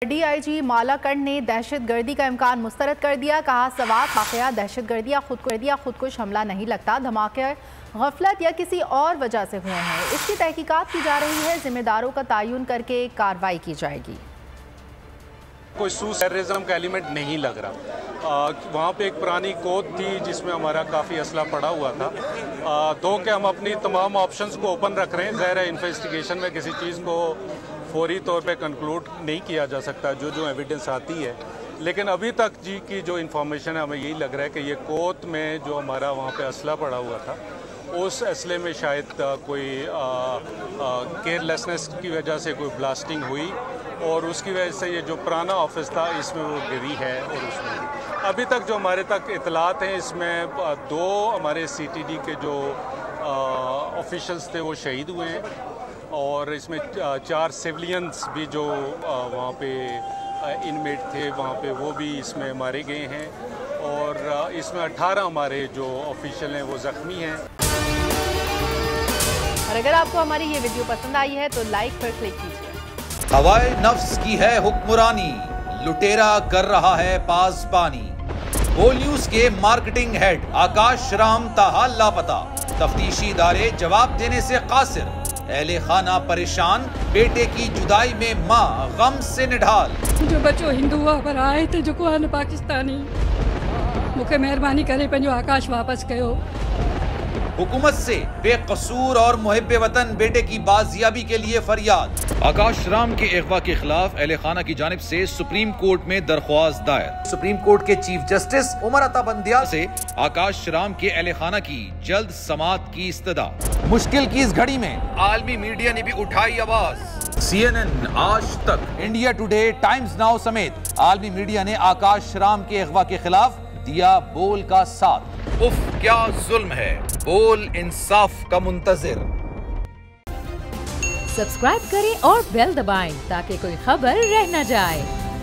DIG Malakand ने दहशतगर्दी का इम्कान मुस्तरद कर दिया। कहा सवार वाकया दहशतगर्दी या खुदकुश हमला नहीं लगता, धमाके गफलत या किसी और वजह से हुए हैं। इसकी तहकीकात की जा रही है, जिम्मेदारों का तयन करके कार्रवाई की जाएगी। कोई टेररिज्म का एलिमेंट नहीं लग रहा। वहाँ पे एक पुरानी कोद थी जिसमें हमारा काफ़ी असला पड़ा हुआ था। दो कि हम अपनी तमाम ऑप्शंस को ओपन रख रहे हैं। ज़ाहिर है इन्वेस्टिगेशन में किसी चीज़ को फौरी तौर पे कंक्लूड नहीं किया जा सकता जो एविडेंस आती है, लेकिन अभी तक जी की जो इन्फॉर्मेशन है हमें यही लग रहा है कि ये कोत में जो हमारा वहाँ पे असला पड़ा हुआ था उस असले में शायद कोई केयरलेसनेस की वजह से कोई ब्लास्टिंग हुई और उसकी वजह से ये जो पुराना ऑफिस था इसमें वो गिरी है। और उसमें अभी तक जो हमारे तक इतलात हैं इसमें दो हमारे सीटीडी के जो ऑफिशल्स थे वो शहीद हुए हैं और इसमें 4 सिविलियंस भी जो वहाँ पे इनमेट थे वहाँ पे वो भी इसमें मारे गए हैं और इसमें 18 हमारे जो ऑफिशियल हैं वो ज़ख्मी हैं। और अगर आपको हमारी ये वीडियो पसंद आई है तो लाइक पर क्लिक कीजिए। हवाए नफ्स की है हुक्मरानी, लुटेरा कर रहा है पासबानी। बोल न्यूज के मार्केटिंग हेड आकाश राम ताहाल लापता, तफ्तीशी इदारे जवाब देने से कासिर। अहले खाना परेशान, बेटे की जुदाई में माँ गम से निढाल। जो बच्चो हिंदू हुआ पर आए थे जो को पाकिस्तानी, मुझे मेहरबानी करे पंजो आकाश वापस कयो। हुकूमत से बेकसूर और मुहिब्बे वतन बेटे की बाजियाबी के लिए फरियाद। आकाश राम के अगवा के खिलाफ अहले खाना की जानिब से सुप्रीम कोर्ट में दरख्वास्त दायर। सुप्रीम कोर्ट के चीफ जस्टिस उमर अता बंदियाल से आकाश राम के अहले खाना की जल्द समाअत की इस्तदा। मुश्किल की इस घड़ी में आलमी मीडिया ने भी उठाई आवाज। CNN, आज तक, इंडिया टुडे, टाइम्स नाउ समेत आलमी मीडिया ने आकाश राम के अगवा के खिलाफ दिया बोल का साथ। उफ क्या जुल्म है, बोल इंसाफ का मुंतजिर। सब्सक्राइब करें और बेल दबाएं ताकि कोई खबर रह न जाए।